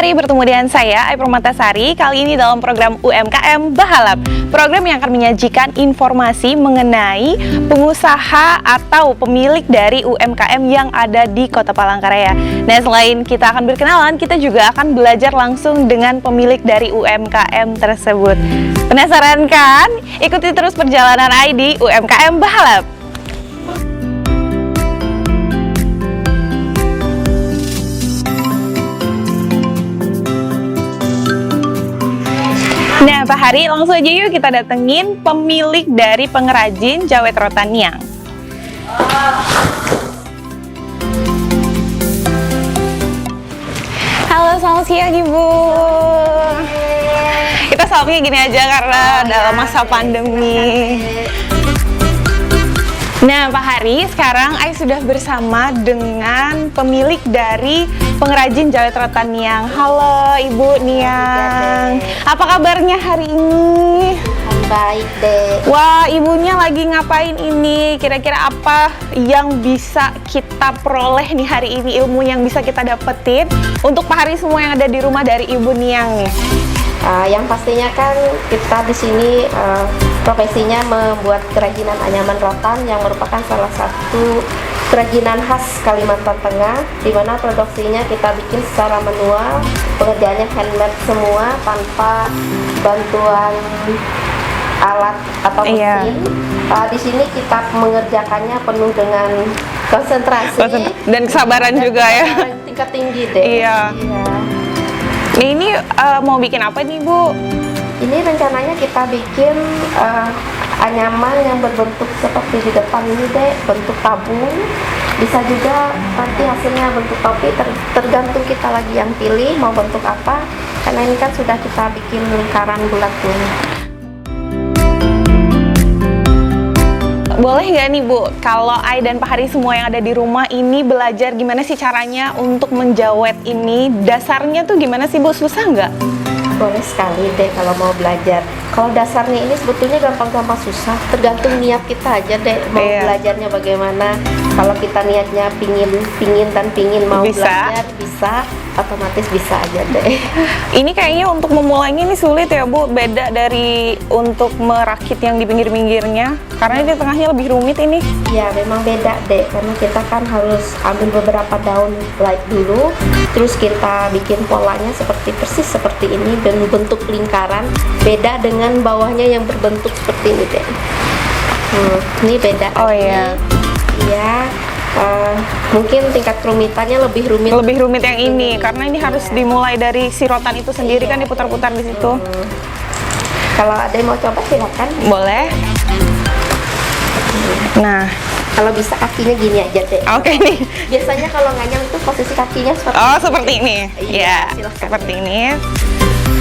Kembali bertemu dengan saya, Ai Permatasari. Kali ini dalam program UMKM Bahalap, program yang akan menyajikan informasi mengenai pengusaha atau pemilik dari UMKM yang ada di Kota Palangkaraya. Nah, selain kita akan berkenalan, kita juga akan belajar langsung dengan pemilik dari UMKM tersebut. Penasaran kan? Ikuti terus perjalanan Ai di UMKM Bahalap. Nah, Pak Hari, langsung aja yuk kita datengin pemilik dari pengrajin Jawet Rotan Niang. Halo, selamat siang Ibu. Kita salamnya gini aja karena dalam masa pandemi. Nah, Pak Hari, sekarang Ai sudah bersama dengan pemilik dari pengrajin Jawet Rotan Niang. Halo Ibu Niang, apa kabarnya hari ini? Baik deh. Wah, ibunya lagi ngapain ini? Kira-kira apa yang bisa kita peroleh nih hari ini, ilmu yang bisa kita dapetin untuk Pak Hari semua yang ada di rumah dari Ibu Niang nih? Yang pastinya kan kita di sini profesinya membuat kerajinan anyaman rotan yang merupakan salah satu kerajinan khas Kalimantan Tengah, di mana produksinya kita bikin secara manual, pengerjaannya handmade semua tanpa bantuan alat atau mesin. Di sini kita mengerjakannya penuh dengan konsentrasi dan kesabaran juga ya. Tingkat tinggi deh. Iya. Ini mau bikin apa nih Bu? Ini rencananya kita bikin anyaman yang berbentuk seperti di depan ini deh, bentuk tabung. Bisa juga nanti hasilnya bentuk topi, tergantung kita lagi yang pilih mau bentuk apa. Karena ini kan sudah kita bikin lingkaran bulat ini. Boleh nggak nih Bu, kalau Ai dan Pak Hari semua yang ada di rumah ini belajar gimana sih caranya untuk menjawet ini? Dasarnya tuh gimana sih Bu, susah nggak? Boleh sekali deh kalau mau belajar. Kalau dasarnya ini sebetulnya gampang-gampang susah, tergantung niat kita aja deh mau belajarnya bagaimana. Kalau kita niatnya pingin mau belajar, bisa, otomatis bisa aja deh. Ini kayaknya untuk memulainya ini sulit ya Bu, beda dari untuk merakit yang di pinggir-pinggirnya, karena di tengahnya lebih rumit ini. Ya memang beda deh, karena kita kan harus ambil beberapa daun light dulu, terus kita bikin polanya persis seperti ini dan bentuk lingkaran, beda dengan bawahnya yang berbentuk seperti ini deh. Ini beda. Oh iya. Iya. Mungkin tingkat kerumitannya lebih rumit yang ini karena ini harus dimulai dari si rotan itu sendiri kan diputar-putar di situ. Kalau ada yang mau coba silakan. Boleh. Nah, kalau bisa kakinya gini aja deh. Oke nih. Biasanya kalau nganyam tuh posisi kakinya seperti ini. Iya, seperti ini.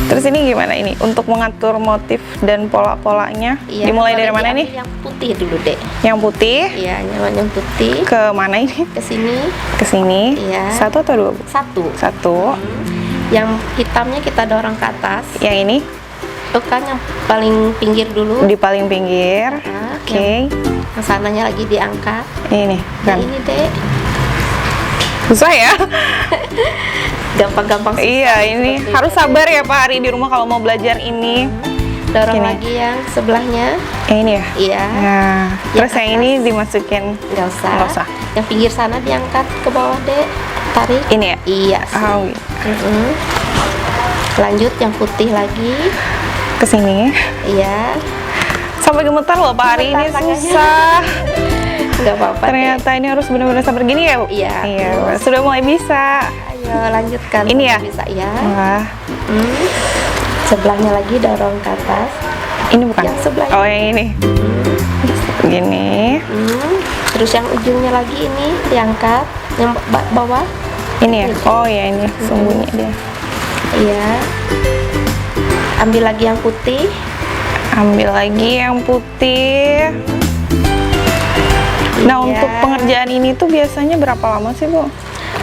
Terus ini gimana ini untuk mengatur motif dan pola-polanya? Dimulai dari mana nih? Yang putih dulu deh. Yang putih? Iya, yang putih. Ke mana ini? Ke sini. Ke sini. Iya. Satu atau dua? Satu. Yang hitamnya kita dorong ke atas. Yang ini? Itu kan yang paling pinggir dulu. Di paling pinggir. Oke. Yang sananya lagi diangkat. Ini kan. Ini deh. Susah ya? Gampang-gampang susah. Iya, ini harus sabar ya Pak Hari di rumah kalau mau belajar ini. Dorong lagi yang sebelahnya. Ini ya? Iya. Nah, terus yang ini dimasukin? Nggak usah. Yang pinggir sana diangkat ke bawah deh. Tarik. Ini ya? Iya. Lanjut yang putih lagi. Ke sini. Iya. Sampai gemetar loh Pak Hari, ini susah. Nggak apa-apa. Ternyata ini harus benar-benar sabar gini ya Bu? Iya. Sudah mulai bisa. Ayo lanjutkan. Ini ya? Bisa ya. Wah. Sebelahnya lagi dorong ke atas. Ini bukan? Yang sebelahnya. Oh yang ini. Gini. Terus yang ujungnya lagi ini diangkat. Yang bawah. Ini ya? Oh ya ini sembunyi dia. Iya. Ambil lagi yang putih. Nah, untuk pengerjaan ini tuh biasanya berapa lama sih Bu?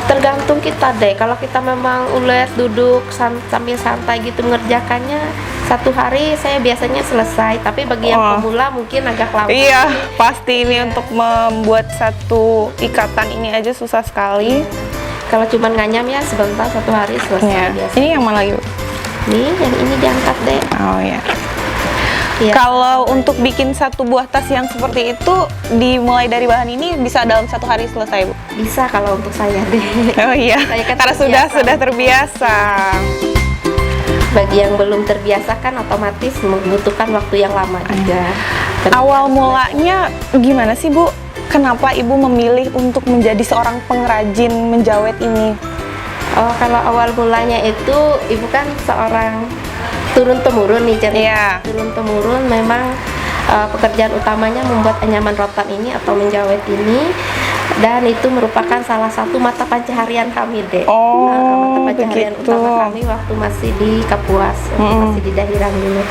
Tergantung kita deh. Kalau kita memang ulet duduk sambil santai gitu mengerjakannya, 1 hari saya biasanya selesai. Tapi bagi yang pemula mungkin agak lama. Iya, pasti ini untuk membuat satu ikatan ini aja susah sekali. Kalau cuma nganyam ya sebentar, 1 hari selesai Ya. biasa. Ini yang mana lagi, Bu? Nih, yang ini diangkat deh. Oh ya. Iya. Kalau untuk bikin satu buah tas yang seperti itu, dimulai dari bahan ini bisa dalam 1 hari selesai, Bu? Bisa kalau untuk saya deh. Oh iya, Saya kan karena terbiasa. sudah terbiasa. Bagi yang belum terbiasa kan otomatis membutuhkan waktu yang lama juga. Awal mulanya gimana sih, Bu? Kenapa Ibu memilih untuk menjadi seorang pengrajin menjawet ini? Oh, kalau awal mulanya itu ibu kan seorang turun temurun nih cerita. Iya. Turun temurun memang pekerjaan utamanya membuat anyaman rotan ini atau menjawet ini, dan itu merupakan salah satu mata pencaharian kami deh. Oh, Mata pencaharian begitu. utama kami waktu masih di Kapuas, masih di Dahiran dulu.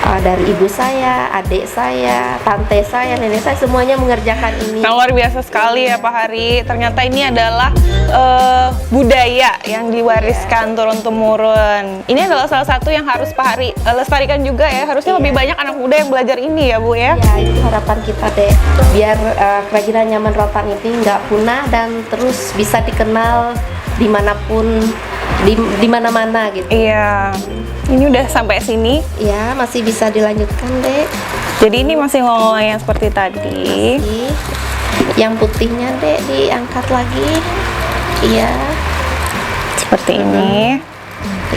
Dari ibu saya, adik saya, tante saya, nenek saya semuanya mengerjakan ini. Nah, luar biasa sekali ya Pak Hari. Ternyata ini adalah budaya yang diwariskan turun-temurun. Ini adalah salah satu yang harus Pak Hari lestarikan juga ya. Harusnya lebih banyak anak muda yang belajar ini ya Bu ya. Ya, itu harapan kita deh, biar kerajinan nyaman rotan ini nggak punah dan terus bisa dikenal dimanapun, di mana-mana gitu. Iya. Ini udah sampai sini. Ya, masih bisa dilanjutkan deh. Jadi ini masih ngolong yang seperti tadi. Masih. Yang putihnya deh diangkat lagi. Iya, Seperti ini.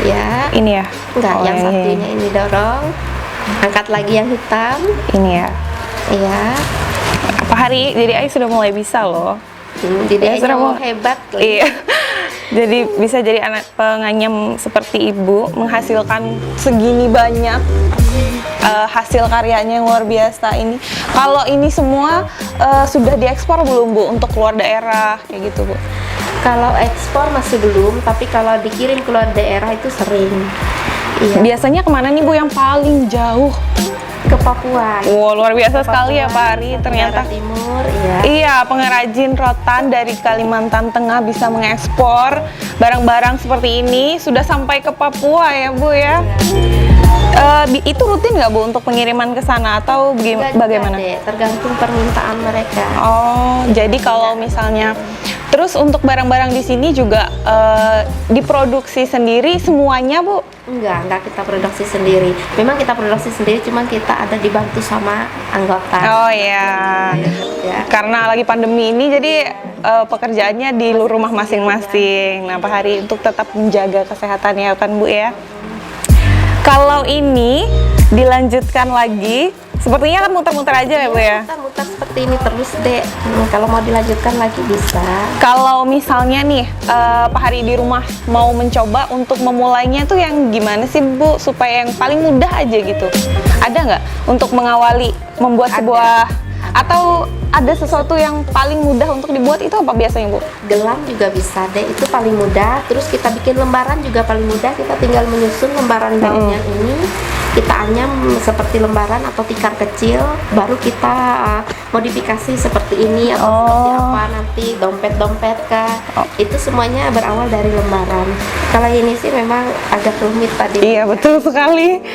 iya. Ini ya. Enggak, Oh, yang ini. satunya ini dorong. Angkat lagi yang hitam. Ini ya. Iya. Pak Hari, jadi Ai sudah mulai bisa loh. Jadi Ya, sudah mau mau. hebat lagi. Iya. Jadi bisa jadi anak penganyam seperti ibu, menghasilkan segini banyak hasil karyanya yang luar biasa ini. Kalau ini semua sudah diekspor belum Bu untuk keluar daerah kayak gitu Bu? Kalau ekspor masih belum, tapi kalau dikirim keluar daerah itu sering. Iya. Biasanya kemana nih Bu yang paling jauh? Ke Papua. Wow, luar biasa sekali ya Papua, Pak Hari. Ternyata Tenggara Timur, iya. iya, pengrajin rotan dari Kalimantan Tengah bisa mengekspor barang-barang seperti ini sudah sampai ke Papua ya Bu ya. Itu rutin nggak Bu untuk pengiriman ke sana atau Enggak juga bagaimana? deh, tergantung permintaan mereka. Oh, jadi kalau misalnya terus untuk barang-barang di sini juga diproduksi sendiri semuanya Bu? Enggak kita produksi sendiri. Memang kita produksi sendiri, cuman kita ada dibantu sama anggota. Oh iya. Ya. Karena lagi pandemi ini jadi pekerjaannya di rumah masing-masing. Nah, Pak Hari untuk tetap menjaga kesehatan ya kan Bu ya. Kalau ini dilanjutkan lagi, sepertinya kan muter-muter aja ya Bu ya. Muter-muter seperti ini terus deh. Kalau mau dilanjutkan lagi bisa. Kalau misalnya nih Pak Hari di rumah mau mencoba untuk memulainya tuh yang gimana sih Bu supaya yang paling mudah aja gitu? Ada nggak untuk mengawali membuat Ada. sebuah atau ada sesuatu yang paling mudah untuk dibuat itu apa biasanya Bu? Gelang juga bisa deh, itu paling mudah. Terus kita bikin lembaran juga paling mudah. Kita tinggal menyusun lembaran daunnya ini, kita anyam seperti lembaran atau tikar kecil, baru kita modifikasi seperti ini atau seperti apa nanti dompet-dompet kah. Itu semuanya berawal dari lembaran. Kalau ini sih memang agak rumit tadi. Iya betul sekali.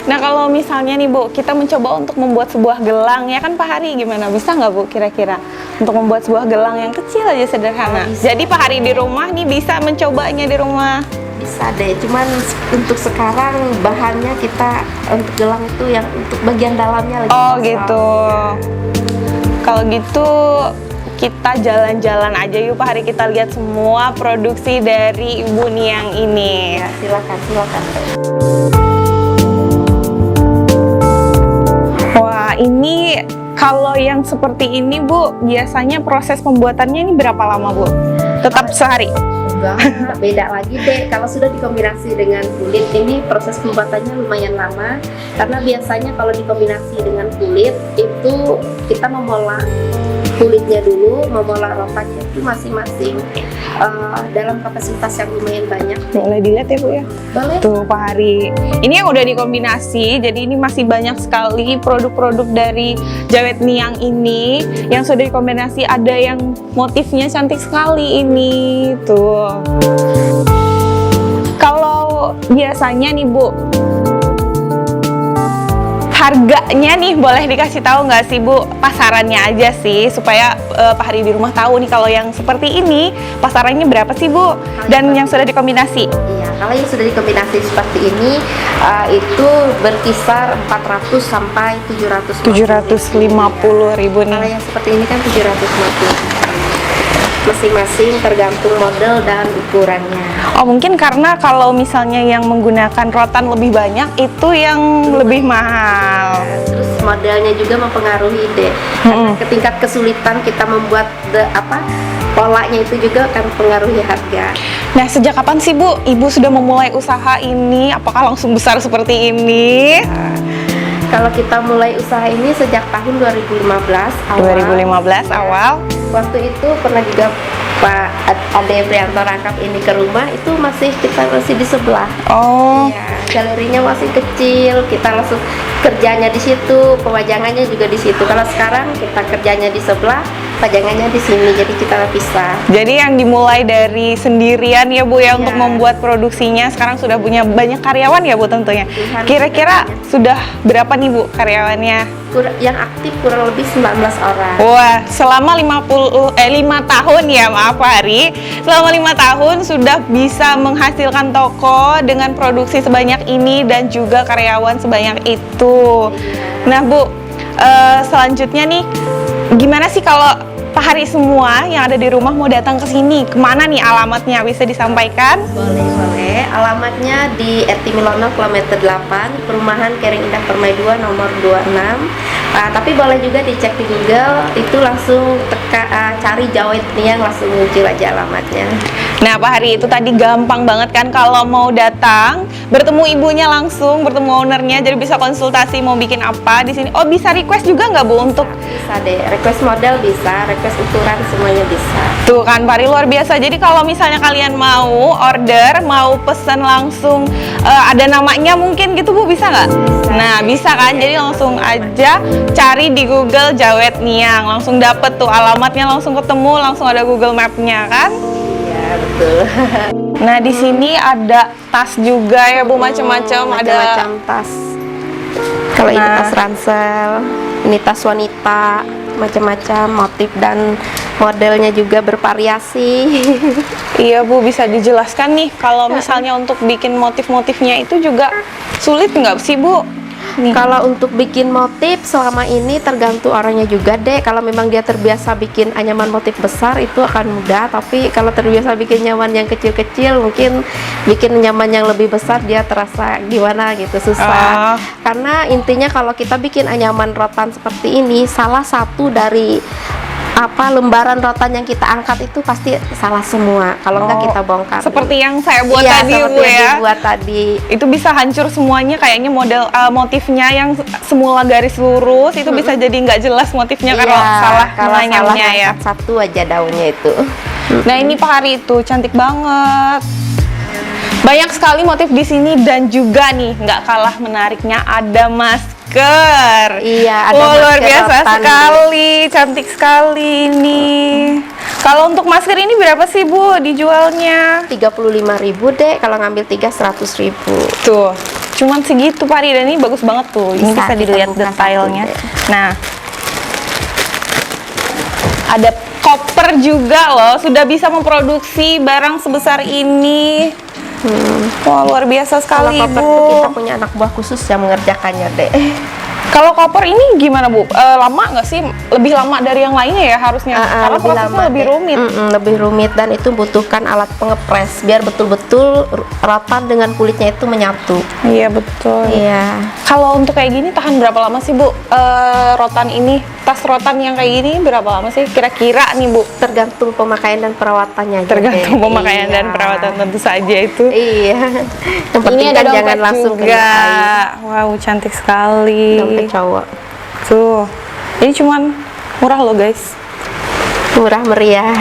Nah kalau misalnya nih Bu, kita mencoba untuk membuat sebuah gelang ya kan Pak Hari, gimana? Bisa nggak Bu kira-kira untuk membuat sebuah gelang yang kecil aja sederhana? Bisa. Jadi Pak Hari di rumah nih bisa mencobanya di rumah. Bisa deh, cuman untuk sekarang bahannya kita untuk gelang itu yang untuk bagian dalamnya lagi Oh kosong. gitu. Kalau gitu kita jalan-jalan aja yuk Pak Hari, kita lihat semua produksi dari Ibu Niang ini. Ya, silakan. Wah, ini kalau yang seperti ini Bu, biasanya proses pembuatannya ini berapa lama Bu? Tetap sehari? Enggak, beda lagi deh. Kalau sudah dikombinasi dengan kulit, ini proses pembuatannya lumayan lama. Karena biasanya kalau dikombinasi dengan kulit, itu kita memolah kulitnya dulu, memolah rotannya itu masing-masing dalam kapasitas yang lumayan banyak. Boleh dilihat ya Bu ya? Boleh. Tuh Pak Hari, ini yang udah dikombinasi, jadi ini masih banyak sekali produk-produk dari Jawet Niang ini yang sudah dikombinasi. Ada yang motifnya cantik sekali ini, tuh. Kalau biasanya nih Bu, harganya nih boleh dikasih tahu nggak sih Bu, pasarannya aja sih supaya Pak Hari di rumah tahu nih kalau yang seperti ini pasarannya berapa sih Bu, dan yang sudah dikombinasi. Iya, kalau yang sudah dikombinasi seperti ini itu berkisar 400 sampai 750.000 nih. Kalau yang seperti ini kan 750. Masing-masing tergantung model dan ukurannya. Oh, mungkin karena kalau misalnya yang menggunakan rotan lebih banyak itu yang lebih mahal. Terus modelnya juga mempengaruhi deh. Karena tingkat kesulitan kita membuat polanya itu juga akan mempengaruhi harga. Nah, sejak kapan sih Bu, Ibu sudah memulai usaha ini? Apakah langsung besar seperti ini? Kalau kita mulai usaha ini sejak tahun 2015 awal. Waktu itu pernah juga Pak Ade Prianto rangkap ini ke rumah, itu kita masih di sebelah. Oh. Iya, galerinya masih kecil, kita langsung kerjanya di situ, pemajangannya juga di situ. Kalau sekarang kita kerjanya di sebelah, pajangannya di sini, jadi kita pisah. Jadi yang dimulai dari sendirian ya Bu ya, untuk Iya. membuat produksinya, sekarang sudah punya banyak karyawan ya Bu tentunya. Tuhan, Kira-kira sudah berapa nih Bu karyawannya? Yang aktif kurang lebih 19 orang. Wah, selama 5 tahun ya, maaf Pak Hari. Selama 5 tahun sudah bisa menghasilkan toko dengan produksi sebanyak ini dan juga karyawan sebanyak itu. Nah Bu, selanjutnya nih, gimana sih kalau Pak Hari semua yang ada di rumah mau datang ke sini? Kemana nih alamatnya, bisa disampaikan? Boleh. Alamatnya di RT Milono kilometer 8, Perumahan Kering Indah Permai 2 nomor 26. Tapi boleh juga dicek di Google, itu langsung cari Jawet Niang, langsung muncul aja alamatnya. Nah Pak Hari, itu tadi gampang banget kan kalau mau datang, bertemu ibunya langsung, bertemu ownernya, jadi bisa konsultasi mau bikin apa di sini. Oh, bisa request juga nggak Bu untuk? Bisa deh, request model bisa, request ukuran semuanya bisa. Tuh kan Pak Hari, luar biasa. Jadi kalau misalnya kalian mau order, mau pesan langsung, ada namanya mungkin gitu Bu, bisa nggak? Nah bisa kan, jadi langsung aja cari di Google Jawet Niang, langsung dapet tuh alamatnya, langsung ketemu, langsung ada Google Map-nya kan? Iya, betul. Nah di sini ada tas juga ya Bu, macam-macam, ada Macam-macam tas. Kalau ini Nah. tas ransel, ini tas wanita, macam-macam motif dan modelnya juga bervariasi. Iya Bu, bisa dijelaskan nih kalau misalnya untuk bikin motif-motifnya itu juga sulit nggak sih Bu? Nih. Kalau untuk bikin motif selama ini tergantung orangnya juga deh. Kalau memang dia terbiasa bikin anyaman motif besar itu akan mudah, tapi kalau terbiasa bikin nyaman yang kecil-kecil, mungkin bikin nyaman yang lebih besar dia terasa gimana gitu, susah. Karena intinya kalau kita bikin anyaman rotan seperti ini, salah satu dari lembaran rotan yang kita angkat itu pasti salah semua. Kalau enggak kita bongkar. Seperti yang saya buat Iya, tadi seperti Bu yang ya. dibuat tadi. Itu bisa hancur semuanya, kayaknya model motifnya yang semula garis lurus itu bisa jadi nggak jelas motifnya kalau salah menganyamnya ya. Satu aja daunnya itu. Nah ini Pak Hari itu cantik banget. Banyak sekali motif di sini dan juga nih nggak kalah menariknya ada masker. Iya, ada Wah, luar masker biasa rotan. sekali, cantik sekali ini. Kalau untuk masker ini berapa sih Bu dijualnya? 35.000 deh, kalau ngambil 3 100.000. Tuh, cuman segitu Pak Hari, dan ini bagus banget tuh. Ini bisa Bisa dilihat kita buka detailnya. satu deh. Nah, ada koper juga loh, sudah bisa memproduksi barang sebesar ini. Wah, luar biasa Kalau sekali koper Bu. tuh kita punya anak buah khusus yang mengerjakannya deh. Kalau koper ini gimana Bu? Lama nggak sih? Lebih lama dari yang lainnya ya harusnya? Karena prosesnya lebih deh. rumit. Lebih rumit dan itu butuhkan alat pengepres biar betul-betul rotan dengan kulitnya itu menyatu. Iya betul. Iya. Kalau untuk kayak gini tahan berapa lama sih Bu? Rotan ini, tas rotan yang kayak gini berapa lama sih kira-kira nih Bu? Tergantung pemakaian dan perawatannya aja Tergantung deh. pemakaian Iya. dan perawatan tentu saja itu. Iya. Yang penting Ini kan ada jangan dompet langsung juga. kena air. Wow, cantik sekali. Dompet cowok. Tuh. Ini cuman murah loh guys. Murah meriah.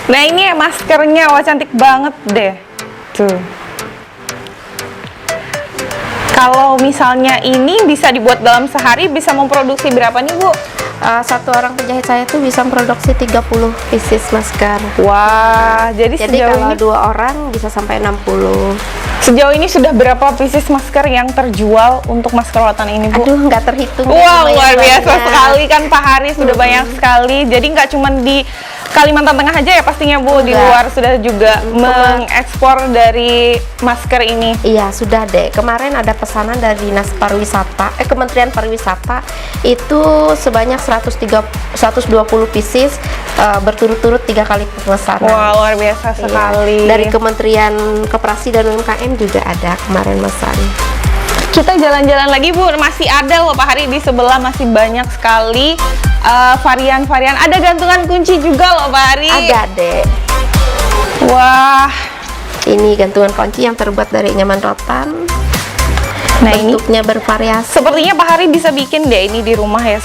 Nah ini maskernya, wah cantik banget deh. Tuh. Kalau misalnya ini bisa dibuat dalam sehari, bisa memproduksi berapa nih Bu? Satu orang penjahit saya tuh bisa memproduksi 30 pieces masker. Wah, jadi Jadi sejauh kalau ini 2 orang bisa sampai 60. sejauh ini sudah berapa pieces masker yang terjual untuk masker rotan ini, Bu? Aduh, nggak terhitung. Wah, lumayan luar biasa banyak. sekali kan Pak Hari, sudah banyak sekali. Jadi nggak cuma di Kalimantan Tengah aja ya pastinya, Bu, di Enggak. luar sudah juga mengekspor dari masker ini. Iya, sudah deh. Kemarin ada pesanan dari Dinas Pariwisata, Kementerian Pariwisata itu sebanyak 120 pieces berturut-turut 3 kali pemesanan. Wah, luar biasa Iya. sekali. Dari Kementerian Koperasi dan UMKM juga ada kemarin pesan. Kita jalan-jalan lagi, Bu. Masih ada loh Pak Hari, di sebelah masih banyak sekali varian-varian. Ada gantungan kunci juga loh Pak Hari. Ada deh. Wah. Ini gantungan kunci yang terbuat dari anyaman rotan. Nah, ini Bentuknya bervariasi. sepertinya Pak Hari bisa bikin deh ini di rumah ya.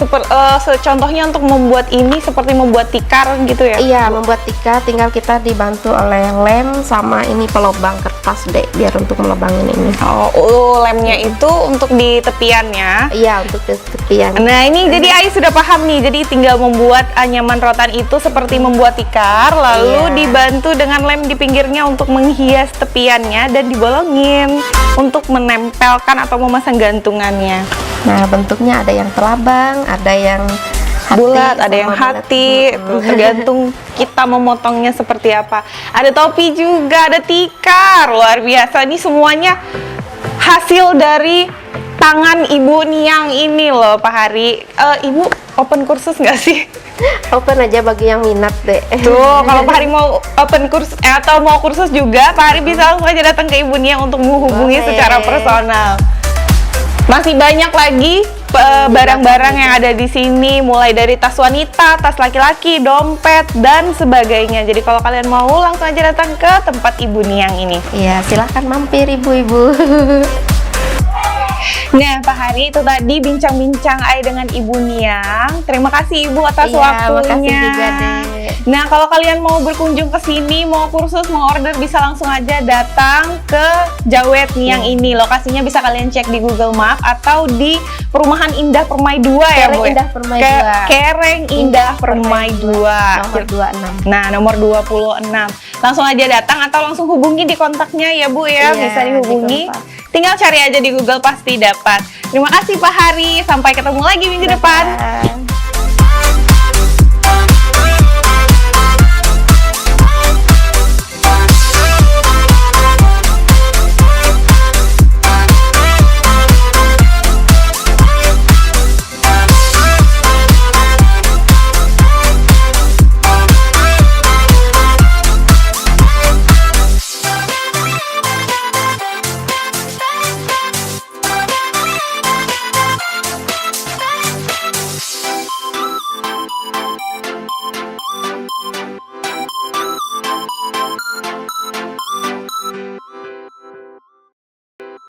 Contohnya untuk membuat ini seperti membuat tikar gitu ya. Iya, membuat tikar tinggal kita dibantu oleh lem sama ini pelobang kertas deh biar untuk melobangin ini. Lemnya itu untuk di tepiannya. Iya, untuk tepian. Nah, ini jadi Ai sudah paham nih. Jadi tinggal membuat anyaman rotan itu seperti membuat tikar, lalu Iya. dibantu dengan lem di pinggirnya untuk menghias tepiannya dan dibolongin untuk menempelkan atau memasang gantungannya. Nah, bentuknya ada yang telabang, ada yang hati, Bulat, ada yang sama bulat. hati, tergantung kita memotongnya seperti apa. Ada topi juga, ada tikar, luar biasa. Ini semuanya hasil dari tangan Ibu Niang ini loh Pak Hari. Ibu open kursus nggak sih? Open aja bagi yang minat deh. Tuh, kalau Pak Hari mau open kursus atau mau kursus juga, Pak Hari bisa langsung aja datang ke Ibu Niang untuk menghubungi Boleh. secara personal. Masih banyak lagi barang-barang yang ada di sini, mulai dari tas wanita, tas laki-laki, dompet, dan sebagainya. Jadi kalau kalian mau langsung aja datang ke tempat Ibu Niang ini. Iya, silahkan mampir ibu-ibu. Nah, Pak Hari, itu tadi bincang-bincang Ai dengan Ibu Niang. Terima kasih Ibu atas Iya, waktunya. makasih juga deh. Nah, kalau kalian mau berkunjung ke sini, mau kursus, mau order, bisa langsung aja datang ke Jawet Niang ini. Lokasinya bisa kalian cek di Google Map atau di Perumahan Indah Permai 2 ya, Kereng Bu? Indah Permai 2. Kereng Indah Permai 2. Nomor 26. Nah, nomor 26. Langsung aja datang atau langsung hubungi di kontaknya ya, Bu ya. Iya, Bisa dihubungi. di kontak. Tinggal cari aja di Google pasti dapat. Terima kasih Pak Hari. Sampai ketemu lagi minggu depan. Dadah.